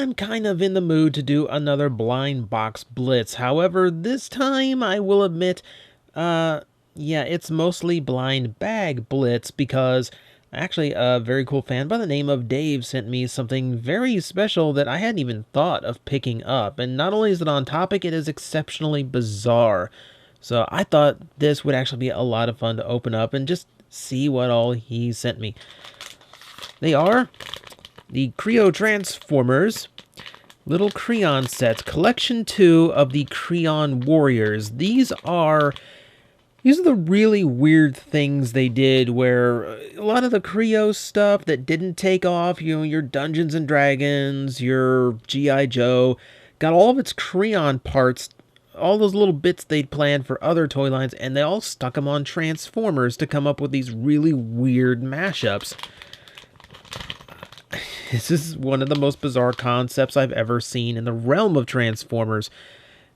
I'm kind of in the mood to do another blind box blitz. However, this time I will admit, yeah, it's mostly blind bag blitz because actually a very cool fan by the name of Dave sent me something very special that I hadn't even thought of picking up. And not only is it on topic, it is exceptionally bizarre. So I thought this would actually be a lot of fun to open up and just see what all he sent me. They are the Kre-o Transformers Little Kreon sets, Collection 2 of the Kreon Warriors. These are the really weird things they did where a lot of the Kre-o stuff that didn't take off, you know, your Dungeons and Dragons, your G.I. Joe, got all of its Kreon parts, all those little bits they'd planned for other toy lines, and they all stuck them on Transformers to come up with these really weird mashups. This is one of the most bizarre concepts I've ever seen in the realm of Transformers.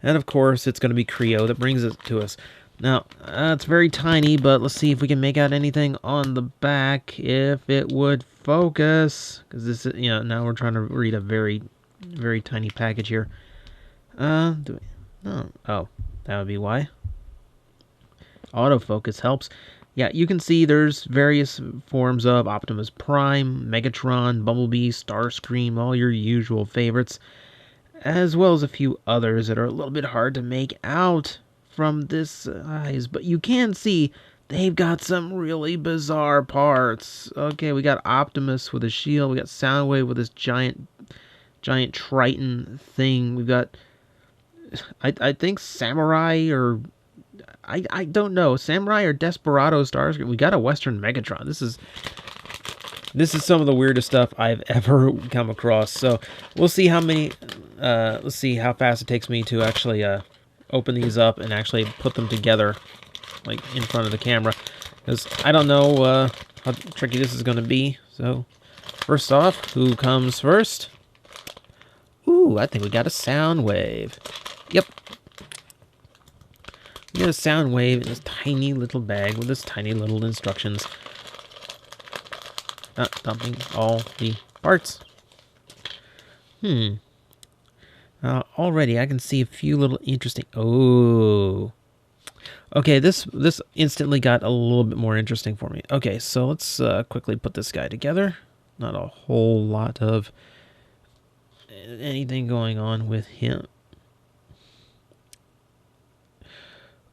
And of course, it's going to be Kre-o that brings it to us. Now, it's very tiny, but let's see if we can make out anything on the back, if it would focus. Because this is, you know, now we're trying to read a very, very tiny package here. No. Oh, that would be why. Autofocus helps. Yeah, you can see there's various forms of Optimus Prime, Megatron, Bumblebee, Starscream, all your usual favorites, as well as a few others that are a little bit hard to make out from this size, but you can see they've got some really bizarre parts. Okay, we got Optimus with a shield, we got Soundwave with this giant Triton thing, we've got, I think Samurai or I don't know. Samurai or Desperado Starscream. We got a Western Megatron. This is some of the weirdest stuff I've ever come across. So we'll see how many. Let's see how fast it takes me to actually open these up and actually put them together, like in front of the camera, because I don't know how tricky this is going to be. So first off, who comes first? Ooh, I think we got a Soundwave. Yep. We got a Soundwave in this tiny little bag with this tiny little instructions. Not dumping all the parts. Already I can see a few little interesting... Oh. Okay, this instantly got a little bit more interesting for me. Okay, so let's quickly put this guy together. Not a whole lot of anything going on with him.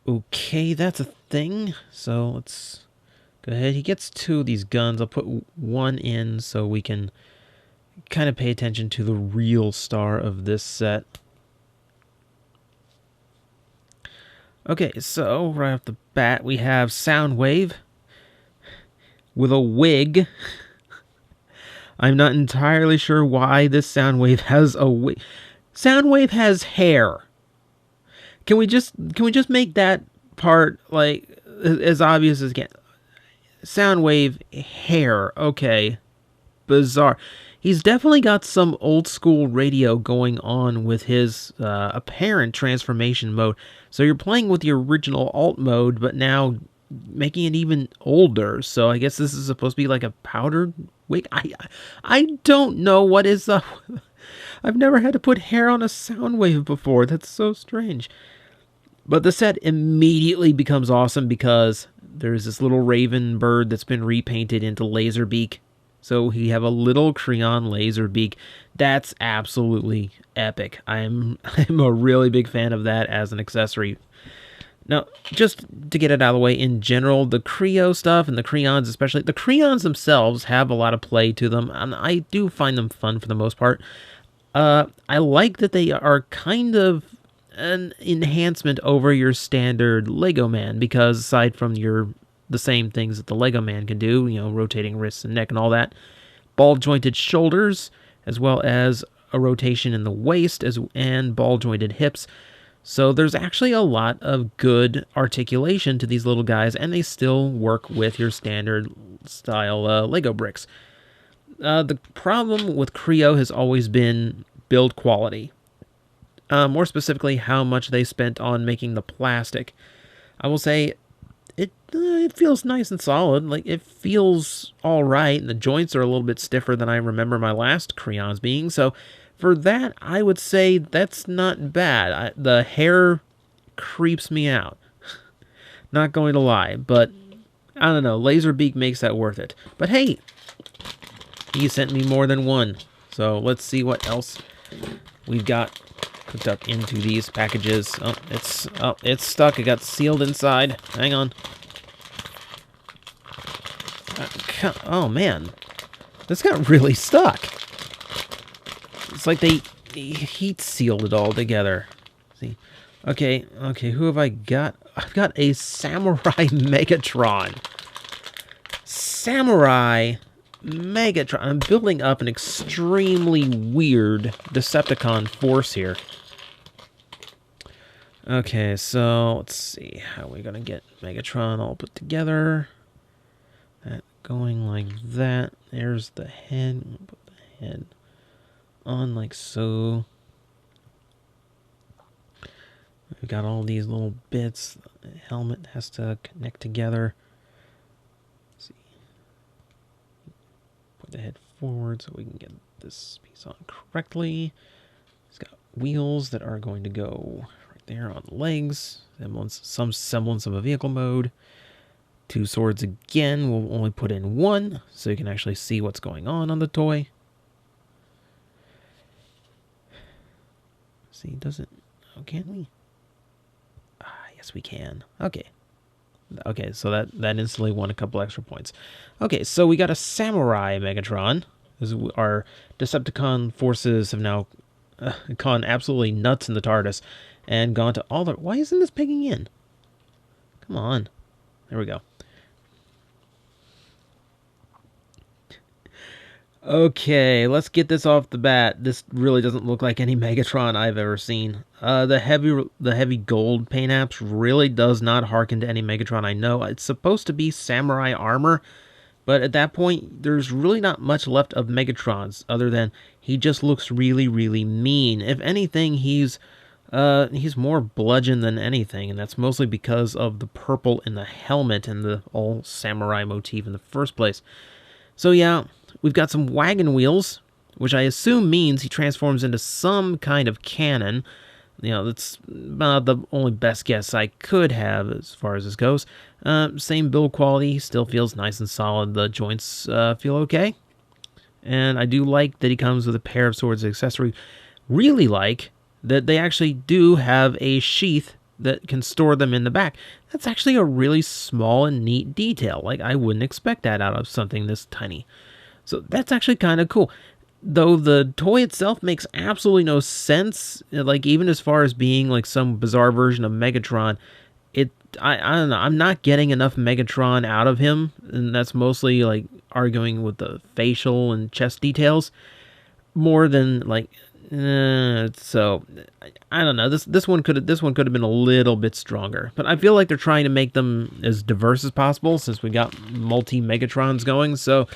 Okay, that's a thing. So let's go ahead. He gets two of these guns. I'll put one in so we can kind of pay attention to the real star of this set. Okay, so right off the bat, we have Soundwave with a wig. I'm not entirely sure why this Soundwave has a wig. Soundwave has hair. Can we just make that part like as obvious as can? Soundwave hair, okay. Bizarre. He's definitely got some old school radio going on with his apparent transformation mode. So you're playing with the original alt mode, but now making it even older. So I guess this is supposed to be like a powdered wig. I don't know what is up. I've never had to put hair on a Soundwave before. That's so strange. But the set immediately becomes awesome because there's this little raven bird that's been repainted into Laserbeak. So we have a little Kreon Laserbeak. That's absolutely epic. I'm a really big fan of that as an accessory. Now, just to get it out of the way, in general, the Kre-o stuff and the Kreons especially, the Kreons themselves have a lot of play to them, and I do find them fun for the most part. I like that they are kind of an enhancement over your standard Lego Man, because aside from the same things that the Lego Man can do, you know, rotating wrists and neck and all that, ball-jointed shoulders, as well as a rotation in the waist and ball-jointed hips. So there's actually a lot of good articulation to these little guys, and they still work with your standard style Lego bricks. The problem with Kre-o has always been build quality. More specifically, how much they spent on making the plastic. I will say, it feels nice and solid. Like, it feels all right, and the joints are a little bit stiffer than I remember my last Kreons being. So, For that, I would say that's not bad. The hair creeps me out. Not going to lie, but I don't know. Laserbeak makes that worth it. But hey, he sent me more than one. So let's see what else we've got hooked up into these packages. Oh, it's stuck. It got sealed inside. Hang on. Oh man, this got really stuck. It's like they heat sealed it all together. See, okay. Who have I got? I've got a Samurai Megatron. Samurai Megatron. I'm building up an extremely weird Decepticon force here. Okay, so let's see how we're gonna get Megatron all put together. That going like that. There's the head. Put the head on like so. We've got all these little bits. The helmet has to connect together. Let's see. Put the head forward so we can get this piece on correctly. It's got wheels that are going to go right there on the legs. Some semblance of a vehicle mode. Two swords again. We'll only put in one so you can actually see what's going on the toy. See, does it? Oh, can't we? Yes, we can. Okay. Okay, so that instantly won a couple extra points. Okay, so we got a Samurai Megatron. Our Decepticon forces have now gone absolutely nuts in the TARDIS and gone to all the... Why isn't this picking in? Come on. There we go. Okay, let's get this off the bat. This really doesn't look like any Megatron I've ever seen. The heavy gold paint apps really does not harken to any Megatron I know. It's supposed to be samurai armor, but at that point, there's really not much left of Megatron's other than he just looks really, really mean. If anything, he's more bludgeon than anything, and that's mostly because of the purple in the helmet and the all samurai motif in the first place. So yeah. We've got some wagon wheels, which I assume means he transforms into some kind of cannon. You know, that's about the only best guess I could have as far as this goes. Same build quality, still feels nice and solid. The joints feel okay. And I do like that he comes with a pair of swords accessory. Really like that they actually do have a sheath that can store them in the back. That's actually a really small and neat detail. Like, I wouldn't expect that out of something this tiny. So that's actually kind of cool. Though the toy itself makes absolutely no sense, like even as far as being like some bizarre version of Megatron, I don't know, I'm not getting enough Megatron out of him, and that's mostly like arguing with the facial and chest details more than like so I don't know. This one could have been a little bit stronger, but I feel like they're trying to make them as diverse as possible since we got multi Megatrons going. So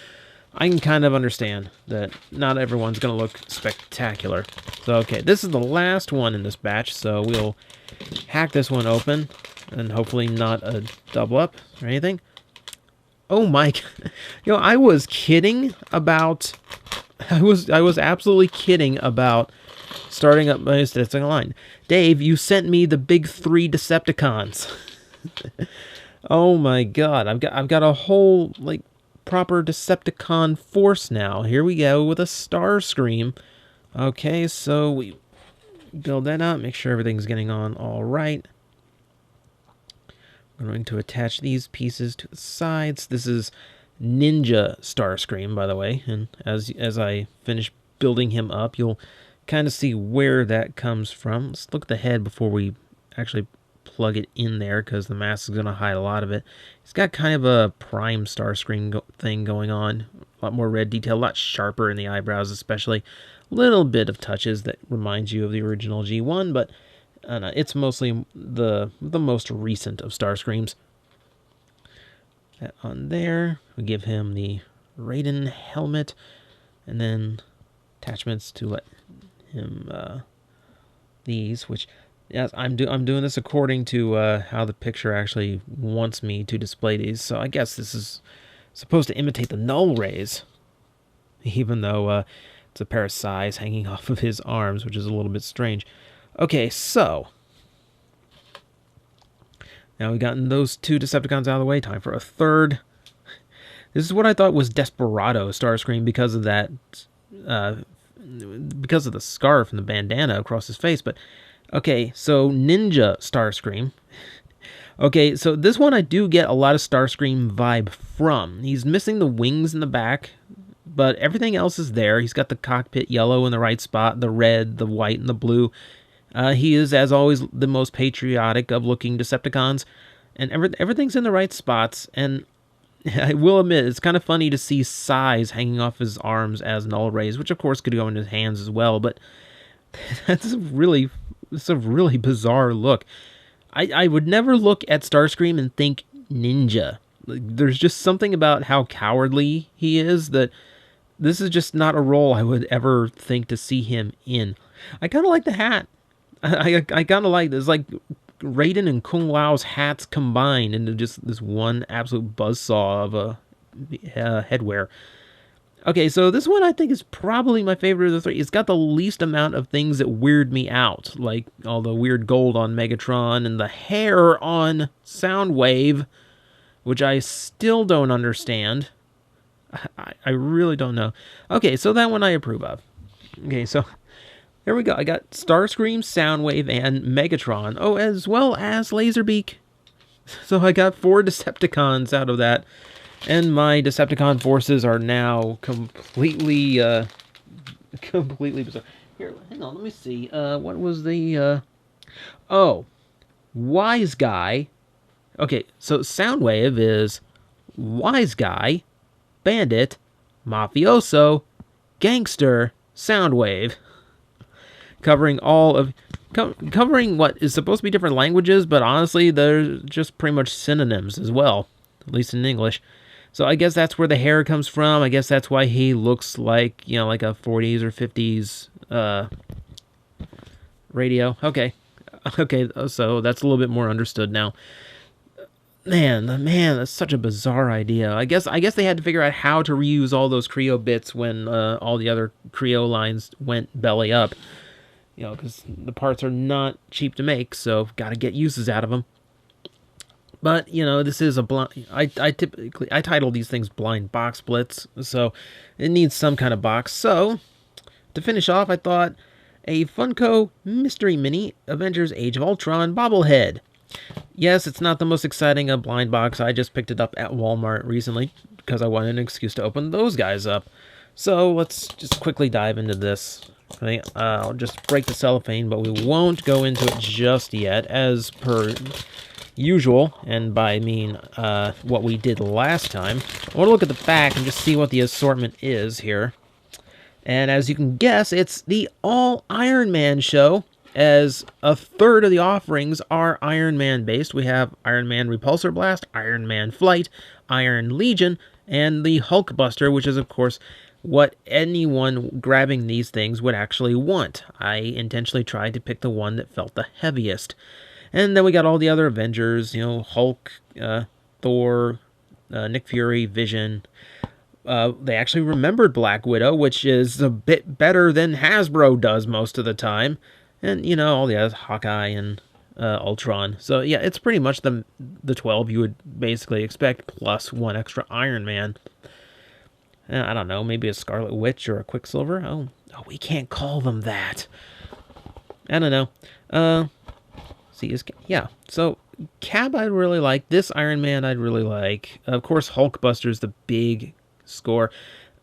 I can kind of understand that not everyone's going to look spectacular. So, okay, this is the last one in this batch, so we'll hack this one open, and hopefully not a double up or anything. Oh my, you know, I was kidding about, I was absolutely kidding about starting up my statistic line. Dave, you sent me the big 3 Decepticons. Oh my god, I've got a whole, like, proper Decepticon force now. Here we go with a Starscream. Okay, so we build that up, make sure everything's getting on all right. I'm going to attach these pieces to the sides. This is Ninja Starscream, by the way, and as I finish building him up, you'll kind of see where that comes from. Let's look at the head before we actually plug it in there, because the mask is going to hide a lot of it. It's got kind of a prime Starscream thing going on. A lot more red detail, a lot sharper in the eyebrows especially. A little bit of touches that reminds you of the original G1, but it's mostly the most recent of Starscreams. That on there. We give him the Raiden helmet, and then attachments to let him these, which... Yes, I'm doing this according to how the picture actually wants me to display these. So I guess this is supposed to imitate the null rays, even though It's a pair of sais hanging off of his arms, which is a little bit strange. Okay, so now we've gotten those 2 Decepticons out of the way. Time for a third. This is what I thought was Desperado Starscream because of that, because of the scarf and the bandana across his face. But okay, so Ninja Starscream. Okay, so this one I do get a lot of Starscream vibe from. He's missing the wings in the back, but everything else is there. He's got the cockpit yellow in the right spot, the red, the white, and the blue. He is, as always, the most patriotic of looking Decepticons, and everything's in the right spots. And I will admit, it's kind of funny to see sais hanging off his arms as null rays, which of course could go in his hands as well. But it's a really bizarre look. I would never look at Starscream and think ninja. There's just something about how cowardly he is that this is just not a role I would ever think to see him in. I kind of like the hat. I kind of like this, like Raiden and Kung Lao's hats combined into just this one absolute buzzsaw of a headwear. Okay, so this one I think is probably my favorite of the 3. It's got the least amount of things that weird me out, like all the weird gold on Megatron and the hair on Soundwave, which I still don't understand. I really don't know. Okay, so that one I approve of. Okay, so there we go. I got Starscream, Soundwave, and Megatron. Oh, as well as Laserbeak. So I got 4 Decepticons out of that. And my Decepticon forces are now completely bizarre. Here, hang on, let me see. What was the, Oh, Wise Guy. Okay, so Soundwave is Wise Guy, Bandit, Mafioso, Gangster, Soundwave. Covering all of... covering what is supposed to be different languages, but honestly, they're just pretty much synonyms as well, at least in English. So I guess that's where the hair comes from. I guess that's why he looks like, you know, like a 40s or 50s radio. Okay. Okay, so that's a little bit more understood now. Man, that's such a bizarre idea. I guess they had to figure out how to reuse all those kre-o bits when all the other kre-o lines went belly up. You know, because the parts are not cheap to make, so got to get uses out of them. But, you know, this is a blind... I title these things blind box Blitz, so it needs some kind of box. So, to finish off, I thought a Funko Mystery Mini Avengers Age of Ultron bobblehead. Yes, it's not the most exciting of blind box. I just picked it up at Walmart recently because I wanted an excuse to open those guys up. So, let's just quickly dive into this. I'll just break the cellophane, but we won't go into it just yet, as per usual, and by I mean what we did last time. I want to look at the back and just see what the assortment is here. And as you can guess, it's the all Iron Man show, as a third of the offerings are Iron Man based. We have Iron Man Repulsor Blast, Iron Man Flight, Iron Legion, and the Hulkbuster, which is of course what anyone grabbing these things would actually want. I intentionally tried to pick the one that felt the heaviest. And then we got all the other Avengers, you know, Hulk, Thor, Nick Fury, Vision. They actually remembered Black Widow, which is a bit better than Hasbro does most of the time. And, you know, all the others, Hawkeye and Ultron. So, yeah, it's pretty much the 12 you would basically expect, plus one extra Iron Man. I don't know, maybe a Scarlet Witch or a Quicksilver? Oh, we can't call them that. I don't know. Yeah, so Cab I'd really like. This Iron Man I'd really like. Of course, Hulkbuster's the big score.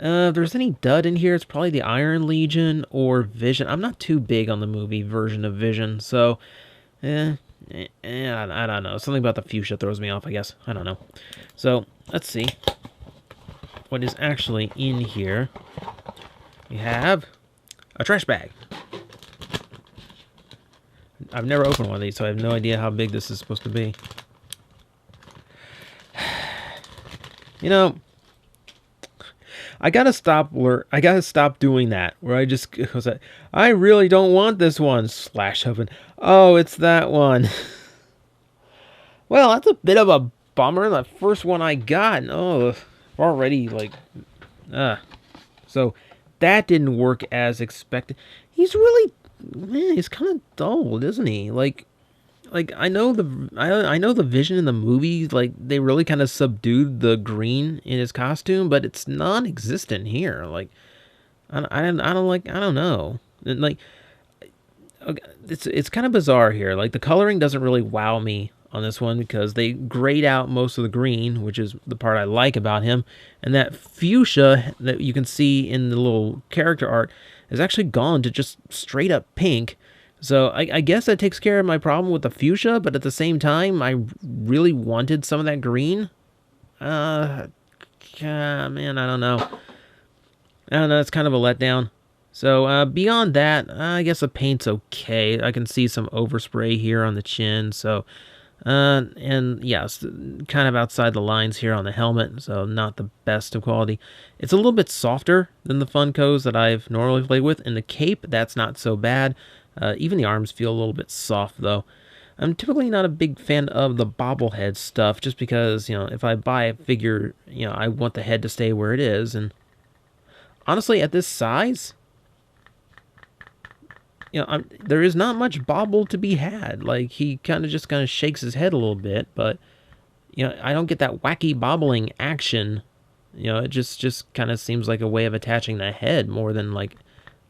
If there's any dud in here, it's probably the Iron Legion or Vision. I'm not too big on the movie version of Vision, so... I don't know. Something about the fuchsia throws me off, I guess. I don't know. So, let's see what is actually in here. We have a trash bag. I've never opened one of these, so I have no idea how big this is supposed to be. You know, I gotta stop doing that. Where I just goes, I really don't want this one. Slash open. Oh, it's that one. Well, that's a bit of a bummer. The first one I got. Oh, already like, so that didn't work as expected. He's really, man, he's kind of dull, isn't he? Like I know the vision in the movie, like they really kind of subdued the green in his costume, but it's non-existent here. Like I don't like, I don't know. And like, okay, it's kind of bizarre here. Like the coloring doesn't really wow me on this one because they grayed out most of the green, which is the part I like about him. And that fuchsia that you can see in the little character art is actually gone to just straight up pink. So I guess that takes care of my problem with the fuchsia, but at the same time, I really wanted some of that green. Man, I don't know. I don't know, it's kind of a letdown. So beyond that, I guess the paint's okay. I can see some overspray here on the chin. So, and yes, kind of outside the lines here on the helmet. So not the best of quality. It's a little bit softer than the Funkos that I've normally played with. And the cape, that's not so bad. Even the arms feel a little bit soft though. I'm typically not a big fan of the bobblehead stuff just because, you know, if I buy a figure, you know, I want the head to stay where it is. And honestly, at this size, you know, there is not much bobble to be had. Like, he kind of shakes his head a little bit, but, you know, I don't get that wacky bobbling action. You know, it just kind of seems like a way of attaching the head more than, like,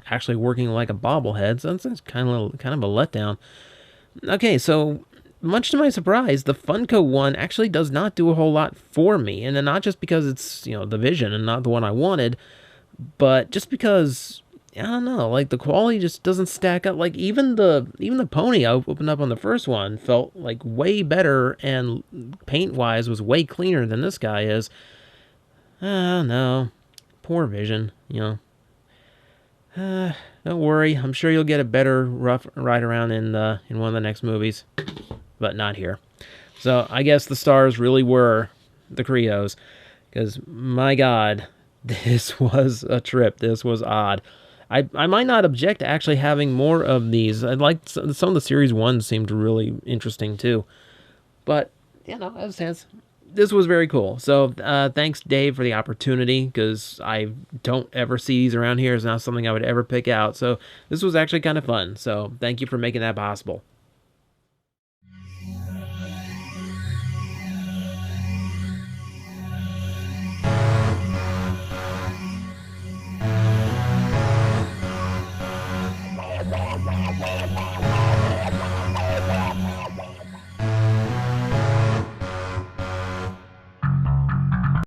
actually working like a bobblehead. So that's kind of a letdown. Okay, so much to my surprise, the Funko one actually does not do a whole lot for me. And then not just because it's, you know, the Vision and not the one I wanted, but just because, I don't know, like the quality just doesn't stack up. Like even the pony I opened up on the first one felt like way better and paint wise was way cleaner than this guy is. Oh no, poor Vision, you know. Don't worry, I'm sure you'll get a better rough ride around in one of the next movies, but not here. So I guess the stars really were the kre-os, because my God, this was a trip. This was odd. I might not object to actually having more of these. I like some of the series ones seemed really interesting too, but you know, as it stands, this was very cool. So thanks, Dave, for the opportunity, because I don't ever see these around here. It's not something I would ever pick out. So this was actually kind of fun. So thank you for making that possible.